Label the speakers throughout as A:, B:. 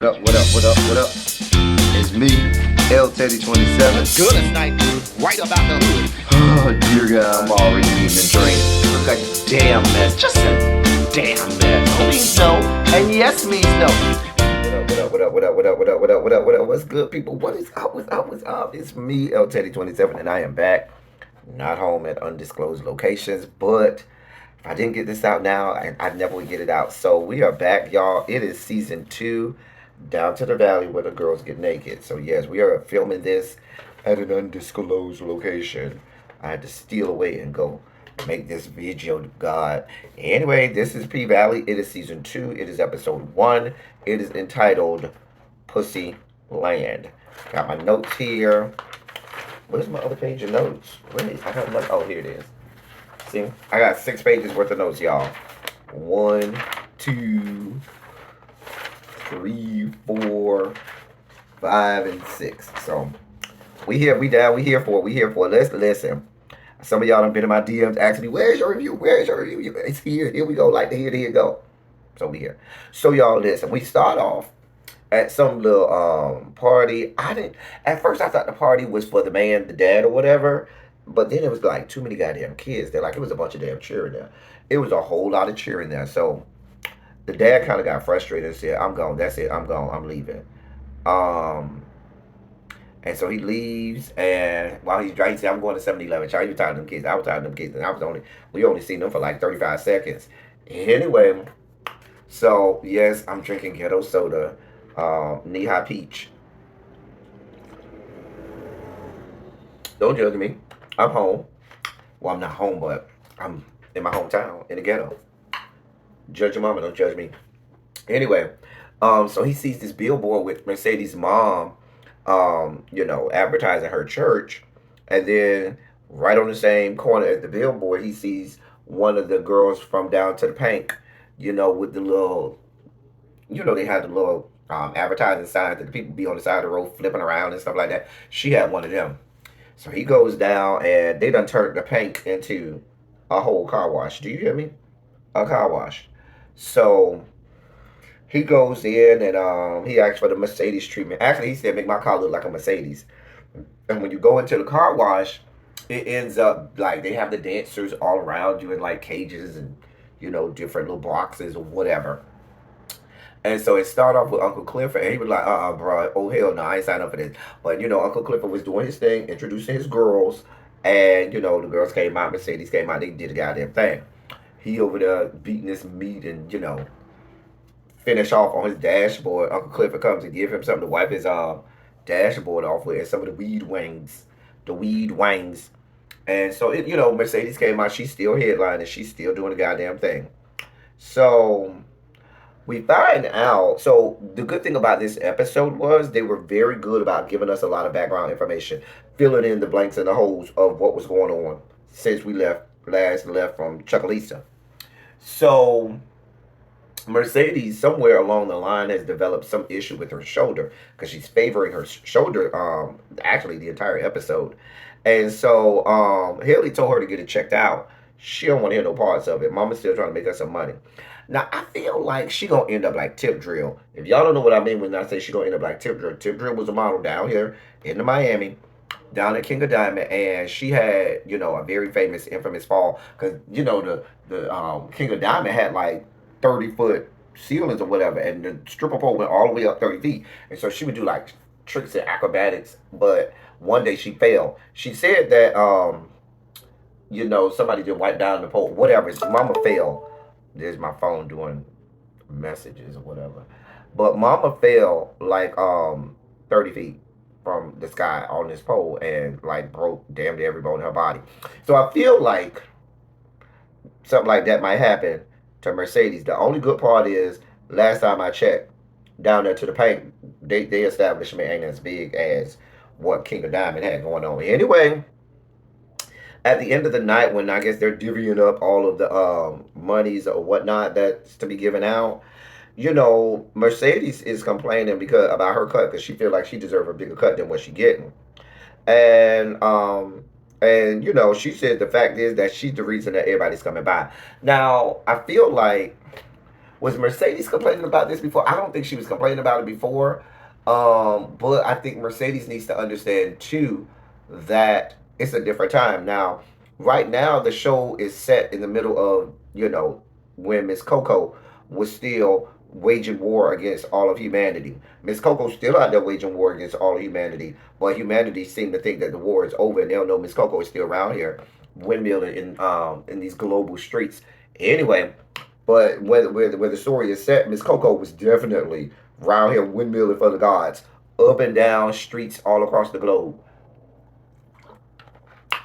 A: What up, what up, what up, what up? It's me, L Teddy 27.
B: Good as night, right about the hood.
A: Oh, dear God, I'm already eating and drinking. Look like a damn mess, just a damn mess. No means no, and yes means no. What up, what up, what up, what up, what up, what up, what up, what up? What's good, people? What is up, what's up, what's up? It's me, L Teddy 27, and I am back. Not home at undisclosed locations, but if I didn't get this out now, I never would get it out. So we are back, y'all. It is season 2. Down to the valley where the girls get naked. So yes, we are filming this at an undisclosed location. I had to steal away and go make this video to God. Anyway, this is P Valley. It is season 2. It is episode 1. It is entitled Pussy Land. Got my notes here. Where's my other page of notes? I got like, oh, here it is. See, I got 6 pages worth of notes, y'all. 1, 2, 3, 4, 5, and 6. So we here for it. Let's listen. Some of y'all have been in my DMs asking me, where's your review? Where's your review? It's here. Here we go. Like to hear, here you go. So we here. So y'all listen. We start off at some little party. At first I thought the party was for the man, the dad, or whatever. But then it was like too many goddamn kids there. Like it was a bunch of damn cheering there. It was a whole lot of cheering there. So the dad kind of got frustrated and said, I'm gone. That's it. I'm gone. I'm leaving. And so he leaves, and while he's driving, he said, I'm going to 7-Eleven. Child, you tired of them kids. I was tired of them kids, and we only seen them for like 35 seconds. Anyway, so yes, I'm drinking ghetto soda, knee-high peach. Don't judge me. I'm home. Well, I'm not home, but I'm in my hometown, in the ghetto. Judge your mama, don't judge me. Anyway, so he sees this billboard with Mercedes' mom, advertising her church. And then right on the same corner as the billboard, he sees one of the girls from Down to the Pink, with the little, they had the little advertising signs that the people be on the side of the road flipping around and stuff like that. She had one of them. So he goes down, and they done turned the Pink into a whole car wash. Do you hear me? A car wash. So he goes in and he asks for the Mercedes treatment. Actually, he said, make my car look like a Mercedes. And when you go into the car wash, it ends up like they have the dancers all around you in like cages and, different little boxes or whatever. And so it started off with Uncle Clifford, and he was like, bro, oh, hell no, I ain't signed up for this. But, Uncle Clifford was doing his thing, introducing his girls, and, the girls came out, Mercedes came out, they did the goddamn thing. He over there beating this meat and, finish off on his dashboard. Uncle Clifford comes and give him something to wipe his dashboard off with, and some of the weed wings. And so, Mercedes came out, she's still headlining, she's still doing the goddamn thing. So we find out, so the good thing about this episode was they were very good about giving us a lot of background information, filling in the blanks and the holes of what was going on since we last left from Chuckalisa. So Mercedes, somewhere along the line, has developed some issue with her shoulder because she's favoring her shoulder, actually the entire episode. And so Haley told her to get it checked out. She don't want to hear no parts of it. Mama's still trying to make her some money. Now, I feel like she going to end up like Tip Drill. If y'all don't know what I mean when I say she going to end up like Tip Drill. Tip Drill was a model down here in Miami, down at King of Diamond, and she had, a very famous, infamous fall. Because, the King of Diamond had like 30-foot ceilings or whatever, and the stripper pole went all the way up 30 feet. And so she would do like tricks and acrobatics, but one day she fell. She said that, somebody did wipe down the pole, whatever. Mama fell. There's my phone doing messages or whatever. But Mama fell like 30 feet from the sky on this pole and like broke damn near every bone in her body. So I feel like something like that might happen to Mercedes. The only good part is, last time I checked, down there to the Pink, they establishment ain't as big as what King of Diamond had going on. Anyway, at the end of the night, when I guess they're divvying up all of the monies or whatnot that's to be given out, Mercedes is complaining about her cut because she feel like she deserves a bigger cut than what she getting. And she said the fact is that she's the reason that everybody's coming by. Now, I feel like Was Mercedes complaining about this before? I don't think she was complaining about it before. But I think Mercedes needs to understand too that it's a different time now. Right now, the show is set in the middle of when Miss Coco was still waging war against all of humanity. Miss Coco's still out there waging war against all of humanity, but humanity seem to think that the war is over and they don't know Miss Coco is still around here, windmilling in these global streets. Anyway, but where the story is set, Miss Coco was definitely around here windmilling for the gods, up and down streets all across the globe.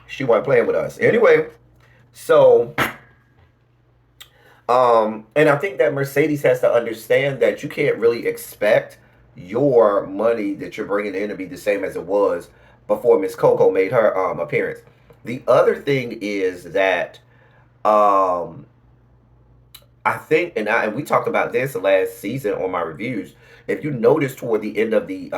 A: She wasn't playing with us. Anyway, so and I think that Mercedes has to understand that you can't really expect your money that you're bringing in to be the same as it was before Miss Coco made her appearance. The other thing is that um, I think, and we talked about this last season on my reviews. If you notice toward the end of the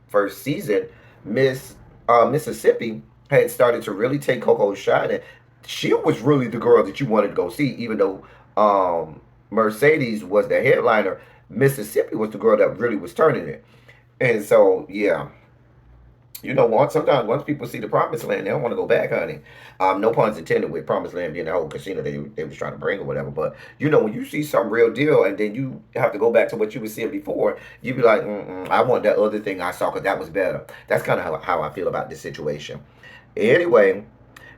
A: first season, Miss Mississippi had started to really take Coco's shine, and she was really the girl that you wanted to go see. Even though Mercedes was the headliner, Mississippi was the girl that really was turning it. And so, yeah, sometimes once people see the promised land, they don't want to go back, honey. No puns intended with promised land being the whole casino they was trying to bring or whatever. But when you see some real deal and then you have to go back to what you were seeing before, you be like, I want that other thing I saw because that was better. That's kind of how I feel about this situation. Anyway,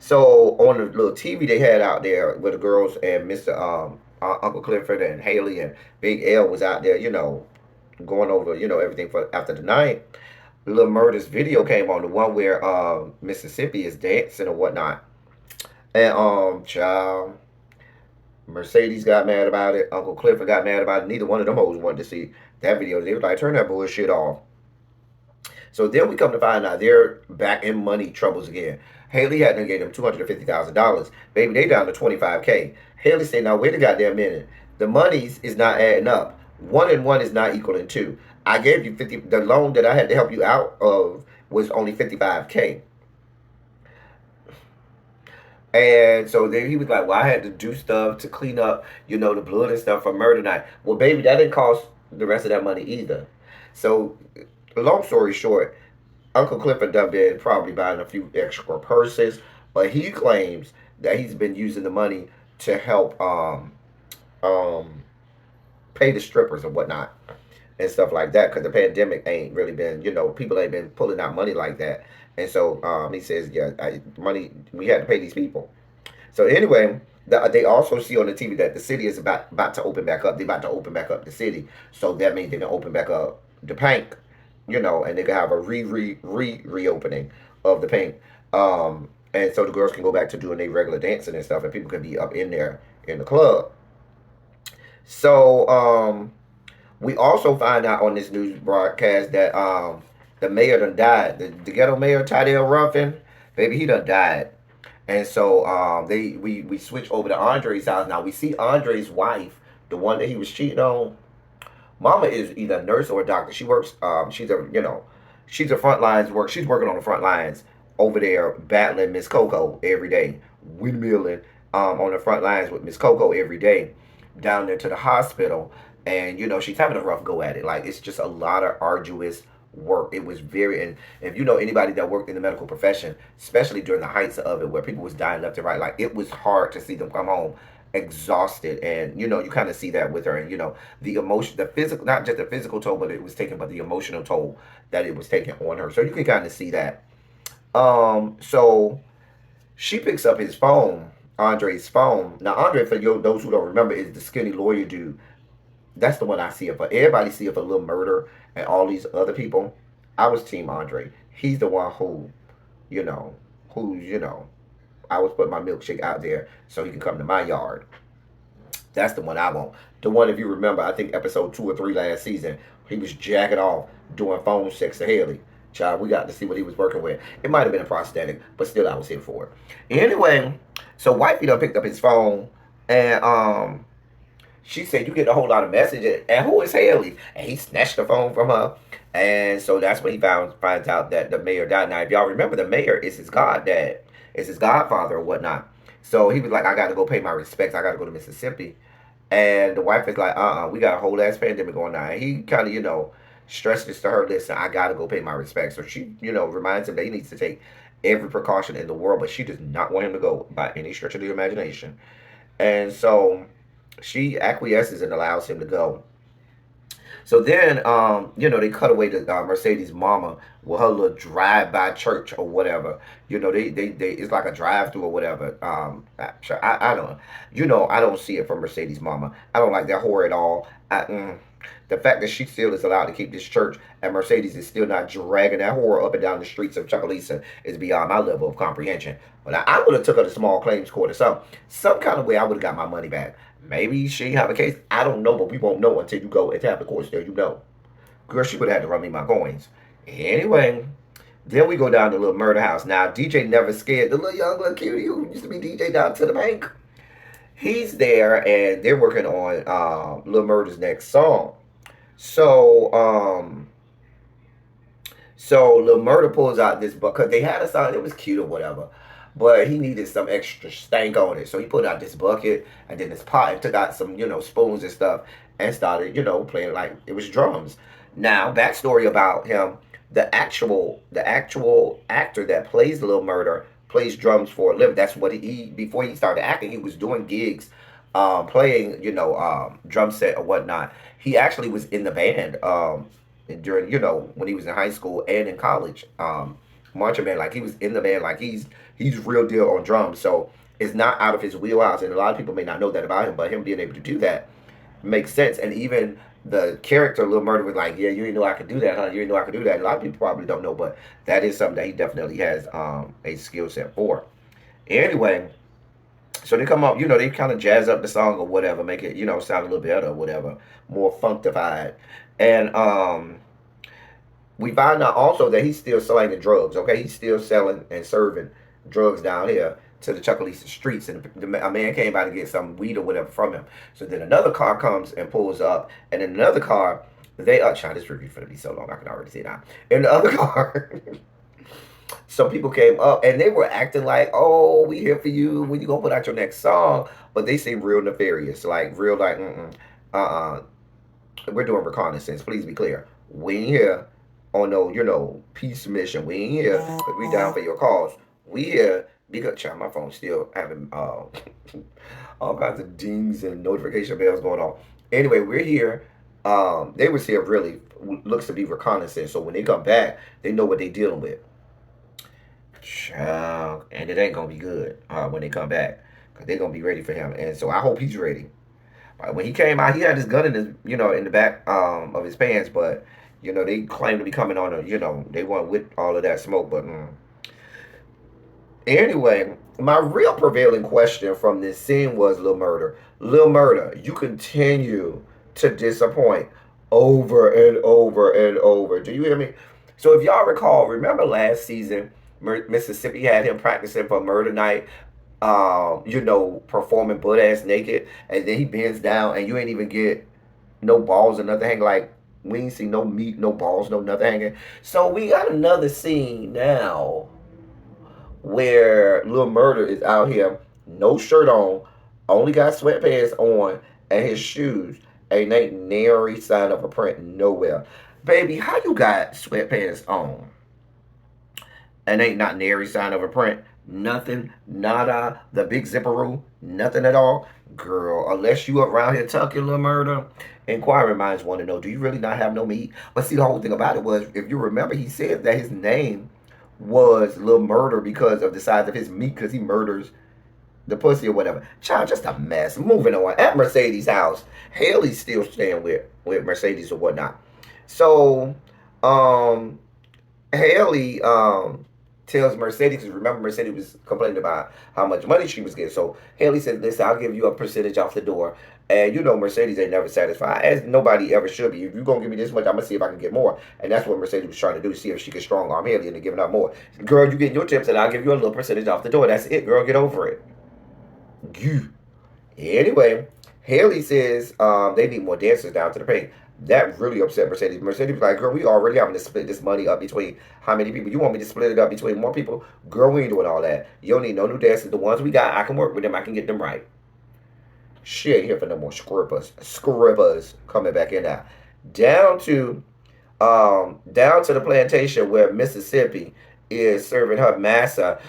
A: so on the little TV they had out there with the girls and Mr. Uncle Clifford and Haley and Big L was out there, going over, everything for after the night. Little Murder's video came on, the one where Mississippi is dancing or whatnot. And child, Mercedes got mad about it. Uncle Clifford got mad about it. Neither one of them hoes wanted to see that video. They was like, turn that bullshit off. So then we come to find out they're back in money troubles again. Haley had to get them $250,000. Baby, they down to 25K. Haley said, now wait a goddamn minute. The monies is not adding up. One and one is not equaling two. I gave you 50. The loan that I had to help you out of was only 55K. And so then he was like, well, I had to do stuff to clean up, the blood and stuff from murder night. Well, baby, that didn't cost the rest of that money either. So, long story short, Uncle Clifford done been probably buying a few extra purses, but he claims that he's been using the money to help um, pay the strippers and whatnot and stuff like that because the pandemic ain't really been, people ain't been pulling out money like that. And so he says, yeah, money, we had to pay these people. So anyway, they also see on the TV that the city is about to open back up. They're about to open back up the city. So that means they can open back up the paint, and they can have a reopening of the paint. And so the girls can go back to doing their regular dancing and stuff, and people can be up in there in the club. So we also find out on this news broadcast that the mayor done died. The ghetto mayor, Tydell Ruffin, baby, he done died. And so we switch over to Andre's house. Now we see Andre's wife, the one that he was cheating on. Mama is either a nurse or a doctor. She works. She's a front lines work. She's working on the front lines over there battling Miss Coco every day, windmilling on the front lines with Miss Coco every day, down there to the hospital. And she's having a rough go at it. Like it's just a lot of arduous work. It was very, and if you know anybody that worked in the medical profession, especially during the heights of it, where people was dying left and right, like it was hard to see them come home exhausted. And you kind of see that with her, and the emotion, the physical, not just the physical toll, but it was taken, but the emotional toll that it was taking on her. So you can kind of see that. So she picks up his phone, Andre's phone. Now Andre, for those who don't remember, is the skinny lawyer dude. That's the one I see it for. Everybody see it for Little Murder and all these other people. I was Team Andre. He's the one you know, I was putting my milkshake out there so he can come to my yard. That's the one I want. The one, if you remember, I think episode 2 or 3 last season, he was jacking off doing phone sex to Haley. Child, we got to see what he was working with. It might have been a prosthetic, but still, I was here for it. Anyway, so Wifey done picked up his phone, and she said, you get a whole lot of messages, and who is Haley? And he snatched the phone from her, and so that's when he finds out that the mayor died. Now, if y'all remember, the mayor is his goddad, is his godfather or whatnot. So he was like, I got to go pay my respects. I got to go to Mississippi And the wife is like, we got a whole ass pandemic going on. And he kind of, stresses to her, listen, I gotta go pay my respects. So she, reminds him that he needs to take every precaution in the world, but she does not want him to go by any stretch of the imagination. And so she acquiesces and allows him to go. So then, they cut away to Mercedes' mama with her little drive-by church or whatever. They it's like a drive-through or whatever. I don't, I don't see it from Mercedes' mama. I don't like that whore at all. The fact that she still is allowed to keep this church and Mercedes is still not dragging that whore up and down the streets of Chucalissa is beyond my level of comprehension. But I would have took her to small claims court or something. Some kind of way I would have got my money back. Maybe she have a case. I don't know, but we won't know until you go and have the courts there. Girl, she would have had to run me my coins. Anyway, then we go down to the little murder house. Now, DJ Never Scared, the little young little cutie who used to be DJ down to the bank. He's there, and they're working on Lil Murder's next song. So, Lil Murder pulls out this bucket because they had a song. It was cute or whatever, but he needed some extra stank on it. So he put out this bucket and then this pot and took out some, spoons and stuff and started, playing like it was drums. Now, backstory about him: the actual actor that plays Lil Murder plays drums for a living. That's what he before he started acting, he was doing gigs, playing, drum set or whatnot. He actually was in the band during, when he was in high school and in college. Marching band, like he was in the band, like he's real deal on drums. So it's not out of his wheelhouse, and a lot of people may not know that about him, but him being able to do that makes sense. And even the character Lil Murder was like, yeah, you didn't know I could do that, huh? You didn't know I could do that. A lot of people probably don't know, but that is something that he definitely has a skill set for. Anyway, so they come up, they kind of jazz up the song or whatever, make it, sound a little better or whatever, more funkified. And we find out also that he's still selling the drugs. Okay, he's still selling and serving drugs down here to the Chucalissa streets, and a man came by to get some weed or whatever from him. So then another car comes and pulls up, and in another car, they child, this review gonna be so long I can already see it now. In the other car, some people came up and they were acting like, "Oh, we here for you. When you gonna put out your next song?" But they seem real nefarious, like real like, uh, we're doing reconnaissance. Please be clear. We ain't here on no, peace mission. We ain't here because we down for your cause. We here because, child, my phone's still having all kinds of dings and notification bells going on. Anyway, we're here. They was here really looks to be reconnaissance. So when they come back, they know what they dealing with. Child, and it ain't gonna be good when they come back because they're gonna be ready for him. And so I hope he's ready. When he came out, he had his gun in his, in the back of his pants, but they claim to be coming on a, they want with all of that smoke, but anyway, my real prevailing question from this scene was Lil Murder. Lil Murder, you continue to disappoint over and over and over. Do you hear me? So if y'all recall, remember last season, Mississippi had him practicing for murder night, performing butt ass naked, and then he bends down and you ain't even get no balls or nothing hanging. Like, we ain't see no meat, no balls, no nothing hanging. So we got another scene now where Lil Murder is out here, no shirt on, only got sweatpants on, and his shoes ain't nary sign of a print nowhere. Baby, how you got sweatpants on and ain't not nary sign of a print? Nothing, nada, the big zipperoo, nothing at all. Girl, unless you around here tucking Lil Murder, inquiring minds want to know, do you really not have no meat? But see, the whole thing about it was, if you remember, he said that his name was Lil Murder because of the size of his meat, because he murders the pussy or whatever. Child, just a mess. Moving on. At Mercedes' house, Haley's still staying with Mercedes or whatnot. So, Haley tells Mercedes, because remember Mercedes was complaining about how much money she was getting. So Haley said, listen, I'll give you a percentage off the door. And Mercedes ain't never satisfied, as nobody ever should be. If you're going to give me this much, I'm going to see if I can get more. And that's what Mercedes was trying to do, to see if she could strong arm Haley into giving out more. Girl, you getting your tips, and I'll give you a little percentage off the door. That's it, girl. Get over it. Anyway, Haley says they need more dancers down to the pay. That really upset Mercedes. Mercedes was like, girl, we already having to split this money up between how many people? You want me to split it up between more people? Girl, we ain't doing all that. You don't need no new dancers. The ones we got, I can work with them. I can get them right. She ain't here for no more scribbles coming back in now. Down to down to the plantation where Mississippi is serving her massa.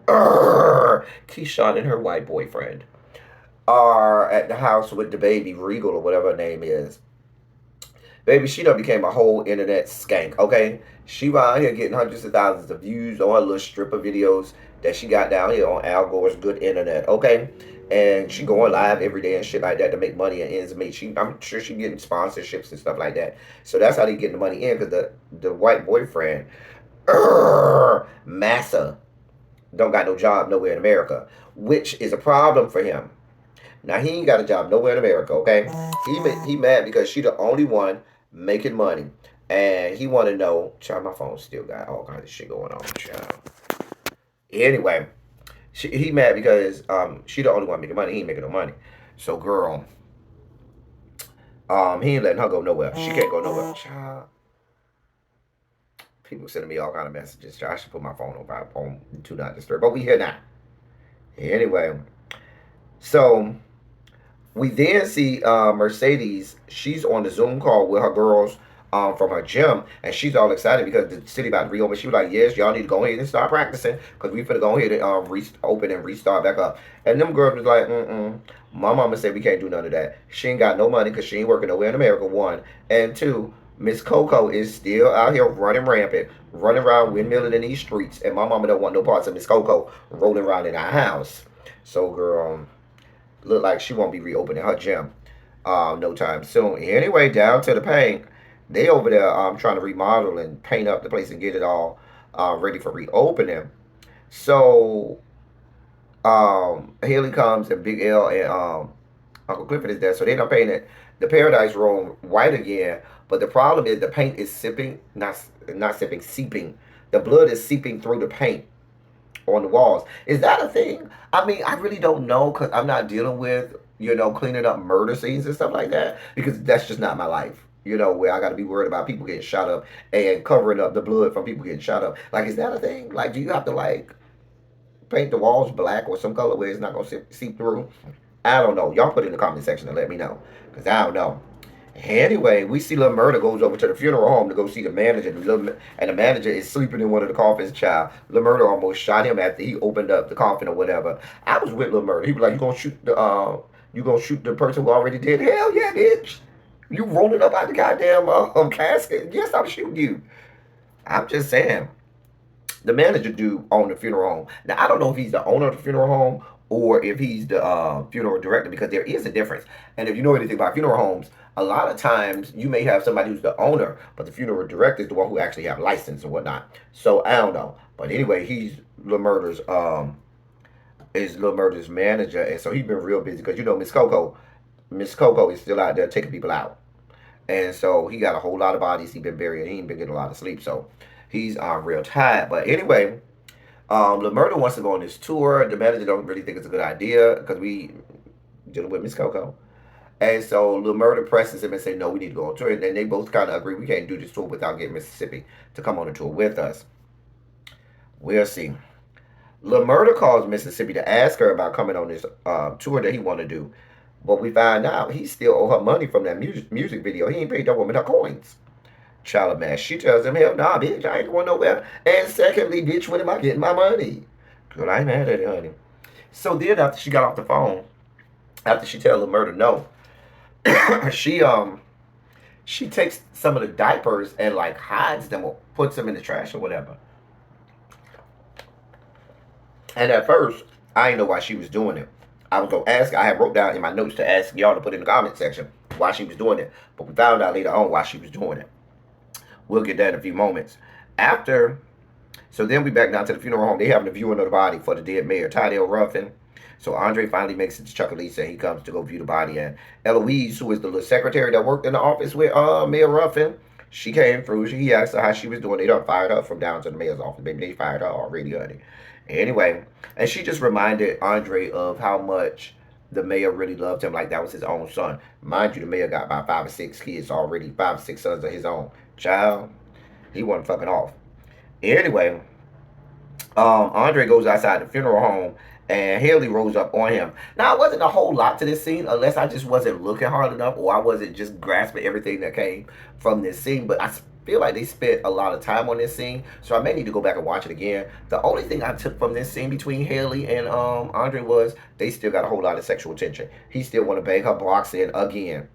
A: Keyshawn and her white boyfriend are at the house with the baby Regal or whatever her name is. Baby, she done became a whole internet skank, okay? She out here getting hundreds of thousands of views on her little stripper videos that she got down here on Al Gore's good internet, okay? And she going live every day and shit like that to make money and ends meet. I'm sure she getting sponsorships and stuff like that. So that's how they getting the money in because the white boyfriend, Massa, don't got no job nowhere in America, which is a problem for him. Now he ain't got a job nowhere in America, okay? He mad because she the only one making money, and he want to know. Child, my phone still got all kinds of shit going on, child. Anyway, he mad because she the only one making money. He ain't making no money. So girl, he ain't letting her go nowhere. She can't go nowhere, child. People sending me all kind of messages. Child, I should put my phone on do not disturb. But we here now. Anyway, so we then see Mercedes. She's on the Zoom call with her girls from her gym, and she's all excited because the city about to reopen. She was like, "Yes, y'all need to go ahead and start practicing because we finna go ahead and open and restart back up." And them girls was like, "Mm-mm." My mama said we can't do none of that. She ain't got no money because she ain't working nowhere in America. One and two. Miss Coco is still out here running rampant, running around windmilling in these streets, and my mama don't want no parts of Miss Coco rolling around in our house. So, girl, look like she won't be reopening her gym no time soon. Anyway, down to the paint. They over there trying to remodel and paint up the place and get it all ready for reopening. So Haley comes and Big L and Uncle Clifford is there. So they done painted the Paradise Room white again. But the problem is the paint is sipping, not sipping, seeping. The blood is seeping through the paint on the walls. Is that a thing? I mean, I really don't know because I'm not dealing with, cleaning up murder scenes and stuff like that because that's just not my life. Where I got to be worried about people getting shot up and covering up the blood from people getting shot up. Like, is that a thing? Like, do you have to, like, paint the walls black or some color where it's not going to seep through? I don't know. Y'all put it in the comment section and let me know because I don't know. Anyway, we see Lil Murder goes over to the funeral home to go see the manager, and the manager is sleeping in one of the coffins. Child, Lil Murder almost shot him after he opened up the coffin or whatever. I was with Lil Murder. He was like, you gonna shoot the person who already did? Hell yeah, bitch! You rolling up out the goddamn casket? Yes, I'm shooting you. I'm just saying. The manager do own the funeral home. Now I don't know if he's the owner of the funeral home or if he's the funeral director because there is a difference. And if you know anything about funeral homes, a lot of times you may have somebody who's the owner, but the funeral director is the one who actually have license and whatnot. So I don't know. But anyway, he's Lil Murder's is Lil Murder's manager, and so he's been real busy because Miss Coco is still out there taking people out. And so he got a whole lot of bodies he been burying. He ain't been getting a lot of sleep, so he's real tired. But anyway, the murder wants to go on this tour. The manager don't really think it's a good idea because we dealing with Miss Coco. And so Lil Murder presses him and say, no, we need to go on tour. And then they both kind of agree we can't do this tour without getting Mississippi to come on the tour with us. We'll see. Lil Murder calls Mississippi to ask her about coming on this tour that he want to do. But we find out he still owe her money from that music video. He ain't paid that woman her coins. Child of man, she tells him, hell nah, bitch, I ain't going nowhere. And secondly, bitch, when am I getting my money? Girl, I ain't mad at it, honey. So then after she got off the phone, after she tell Lil Murder no, she takes some of the diapers and like hides them or puts them in the trash or whatever. And at first, I didn't know why she was doing it. I was gonna ask. I had wrote down in my notes to ask y'all to put in the comment section why she was doing it, but we found out later on why she was doing it. We'll get that in a few moments. After, so then we back down to the funeral home. They having a viewing of the body for the dead mayor, Tydale Ruffin. So Andre finally makes it to Chuckalisa and he comes to go view the body. And Eloise, who is the little secretary that worked in the office with Mayor Ruffin, she came through. He asked her how she was doing. They done fired her from down to the mayor's office. Maybe they fired her already, honey. Anyway, and she just reminded Andre of how much the mayor really loved him, like that was his own son. Mind you, the mayor got about 5 or 6 kids already, 5 or 6 sons of his own. Child, he wasn't fucking off. Anyway, Andre goes outside the funeral home and Haley rose up on him. Now, it wasn't a whole lot to this scene unless I just wasn't looking hard enough or I wasn't just grasping everything that came from this scene. But I feel like they spent a lot of time on this scene, so I may need to go back and watch it again. The only thing I took from this scene between Haley and Andre was they still got a whole lot of sexual tension. He still want to bang her blocks in again.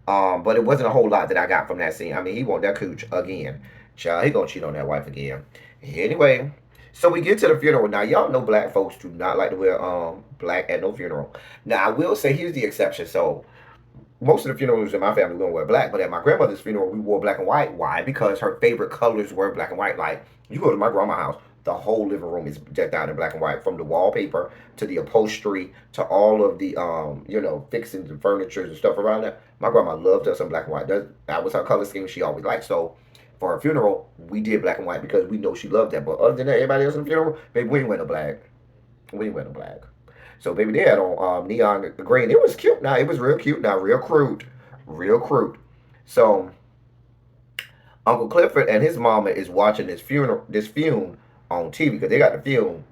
A: But it wasn't a whole lot that I got from that scene. I mean, he want that cooch again. Child, he gonna cheat on that wife again. Anyway, so we get to the funeral. Now, y'all know black folks do not like to wear black at no funeral. Now, I will say here's the exception. So most of the funerals in my family we don't wear black, but at my grandmother's funeral we wore black and white. Why? Because her favorite colors were black and white. Like you go to my grandma's house, the whole living room is decked out in black and white, from the wallpaper to the upholstery to all of the fixings and furniture and stuff around there. My grandma loved us in black and white. That was her color scheme she always liked. So for her funeral, we did black and white because we know she loved that. But other than that, everybody else in the funeral, baby, we ain't wear no black. We ain't wear no black. So baby, they had on neon green. It was cute. Now it was real cute. Now real crude, real crude. So Uncle Clifford and his mama is watching this funeral on TV because they got the film,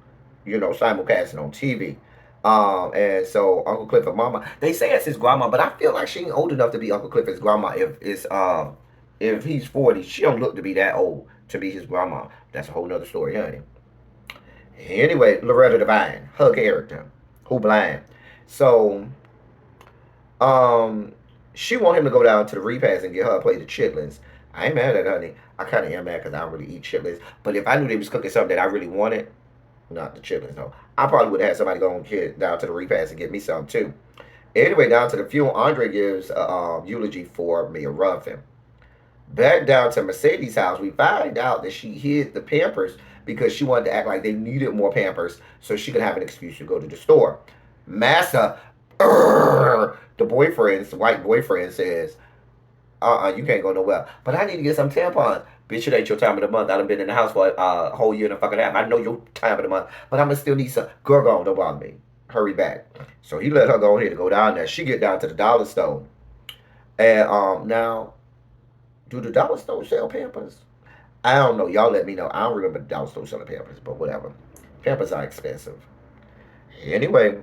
A: simulcasting on TV. And so Uncle Clifford mama, they say it's his grandma, but I feel like she ain't old enough to be Uncle Clifford's grandma. If he's 40, she don't look to be that old to be his grandma. That's a whole nother story, honey. Anyway, Loretta Devine, her character, who blind. So, um, she want him to go down to the repast and get her a plate of chitlins. I ain't mad at her, honey. I kind of am mad because I don't really eat chitlins. But if I knew they was cooking something that I really wanted, not the chitlins, no, I probably would have had somebody go and get down to the repast and get me some too. Anyway, down to the funeral, Andre gives a eulogy for Mia Ruffin. Back down to Mercedes' house, we find out that she hid the Pampers because she wanted to act like they needed more Pampers so she could have an excuse to go to the store. Massa, the white boyfriend says, you can't go nowhere. But I need to get some tampons. Bitch, it ain't your time of the month. I done been in the house for a whole year and a fucking half. I know your time of the month, but I'm gonna still need some. Girl, go on, don't bother me. Hurry back. So he let her go ahead to go down there. She get down to the dollar store. And now, do the dollar store sell Pampers? I don't know. Y'all let me know. I don't remember the dollar store selling Pampers, but whatever. Pampers are expensive. Anyway,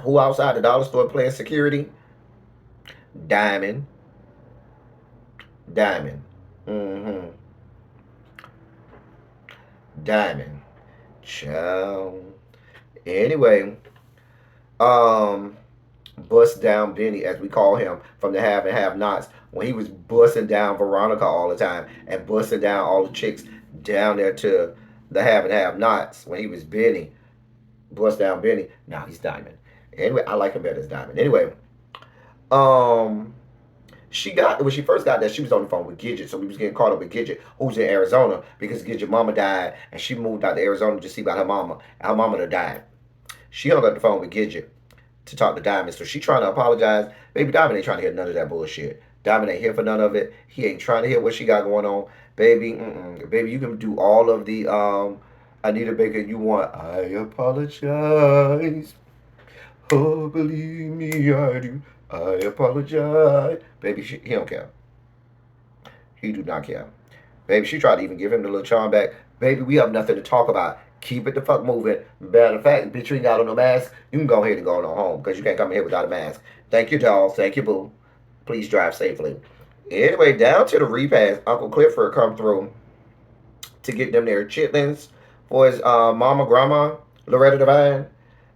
A: who outside the dollar store playing security? Diamond. Diamond. Mm-hmm. Diamond. Ciao. Anyway, um, bust down Benny, as we call him, from the have and have nots, when he was busting down Veronica all the time and busting down all the chicks down there to the have and have nots when he was Benny, bust down Benny. Now he's Diamond. Anyway, I like him better as Diamond. Anyway, um, when she first got there, she was on the phone with Gidget, so we was getting caught up with Gidget, who's in Arizona because Gidget mama died, and she moved out to Arizona to see about her mama. And her mama died. She hung up the phone with Gidget to talk to Diamond, so she trying to apologize. Baby, Diamond ain't trying to hear none of that bullshit. Diamond ain't here for none of it. He ain't trying to hear what she got going on. Baby, baby, you can do all of the Anita Baker you want. I apologize. Oh, believe me, I do. I apologize. Baby, he don't care. He do not care. Baby, she tried to even give him the little charm back. Baby, we have nothing to talk about. Keep it the fuck moving. Matter of fact, bitch, you ain't got on no mask. You can go ahead and go on home because you can't come in here without a mask. Thank you, doll. Thank you, boo. Please drive safely. Anyway, down to the repast, Uncle Clifford come through to get them their chitlins for his mama, grandma, Loretta Devine,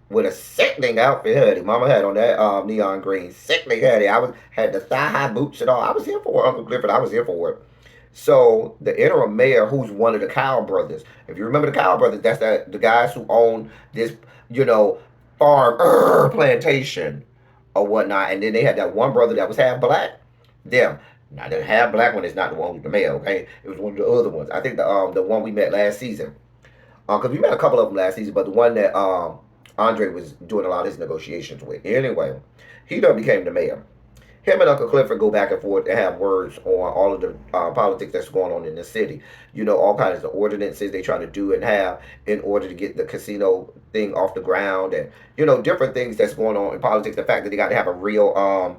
A: with a sickening outfit, honey. Mama had on that neon green, sickening, honey. Had the thigh high boots and all. I was here for it, Uncle Clifford. I was here for it. So the interim mayor, who's one of the Kyle brothers, if you remember the Kyle brothers, that's the guys who own this, farm plantation or whatnot. And then they had that one brother that was half black. Them. Now the half black one is not the one who's the mayor, okay? It was one of the other ones. I think the one we met last season. Because we met a couple of them last season, but the one that Andre was doing a lot of his negotiations with. Anyway, he done became the mayor. Him and Uncle Clifford go back and forth and have words on all of the politics that's going on in the city. All kinds of ordinances they try to do and have in order to get the casino thing off the ground, and different things that's going on in politics. The fact that they got to have a real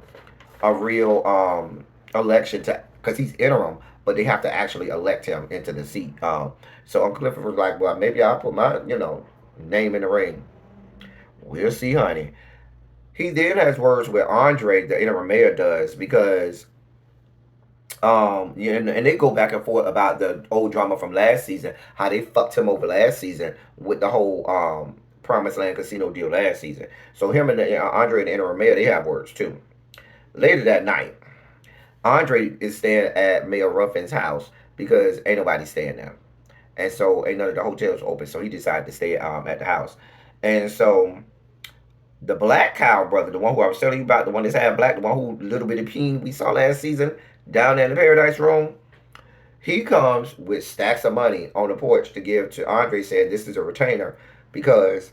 A: election to, because he's interim, but they have to actually elect him into the seat. So Uncle Clifford was like, well, maybe I'll put my, name in the ring. We'll see, honey. He then has words with Andre, the interim mayor, does because yeah, and they go back and forth about the old drama from last season, how they fucked him over last season with the whole Promised Land casino deal last season. So him and Andre and the interim mayor, they have words too. Later that night, Andre is staying at Mayor Ruffin's house because ain't nobody staying there, and so ain't none of the hotels open. So he decided to stay at the house, and so the black cow brother, the one who I was telling you about, the one that's had black, the one who little bit of peen we saw last season down there in the Paradise Room, he comes with stacks of money on the porch to give to Andre, saying this is a retainer because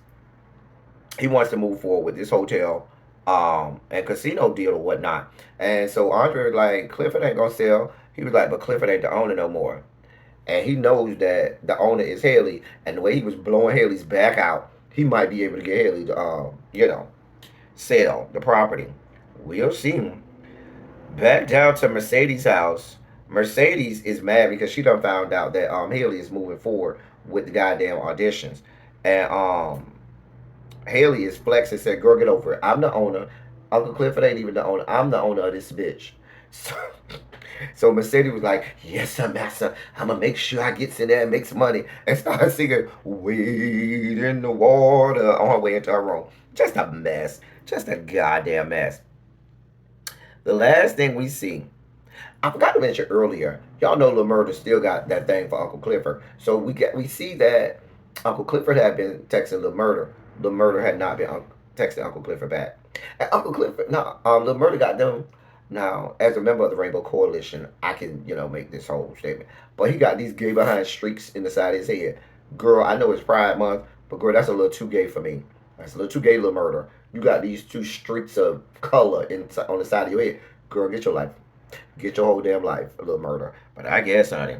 A: he wants to move forward with this hotel and casino deal or whatnot. And so Andre was like, Clifford ain't gonna sell. He was like, but Clifford ain't the owner no more. And he knows that the owner is Haley, and the way he was blowing Haley's back out, he might be able to get Haley to, sell the property. We'll see. Back down to Mercedes' house. Mercedes is mad because she done found out that Haley is moving forward with the goddamn auditions, and Haley is flexing, said, "Girl, get over it. I'm the owner. Uncle Clifford ain't even the owner. I'm the owner of this bitch." So, so Mercedes was like, "Yes, sir, master. I'm gonna make sure I gets in there and makes money," and started singing "Wade in the Water" on her way into her room. Just a mess. Just a goddamn mess. The last thing we see, I forgot to mention earlier. Y'all know Lil Murder still got that thing for Uncle Clifford. So we see that Uncle Clifford had been texting Lil Murder. Lil Murder had not been texting Uncle Clifford back. And Uncle Clifford, no, Lil Murder got them. Now, as a member of the Rainbow Coalition, I can, make this whole statement. But he got these gay behind streaks in the side of his head. Girl, I know it's Pride Month, but girl, that's a little too gay for me. That's a little too gay, Lil Murder. You got these two streaks of color on the side of your head. Girl, get your life. Get your whole damn life, Lil Murder. But I guess, honey.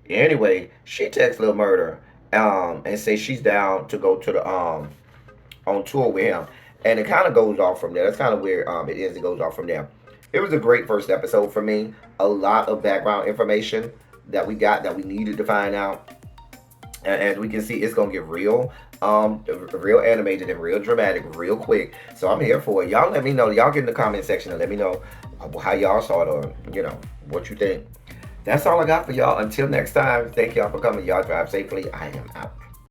A: Anyway, she texts Lil Murder and say she's down to go to the on tour with him. And it kind of goes off from there. That's kind of where it ends. It goes off from there. It was a great first episode for me. A lot of background information that we got that we needed to find out. And as we can see, it's gonna get real animated and real dramatic, real quick. So I'm here for it. Y'all let me know. Y'all get in the comment section and let me know how y'all saw it or what you think. That's all I got for y'all. Until next time, thank y'all for coming. Y'all drive safely. I am out.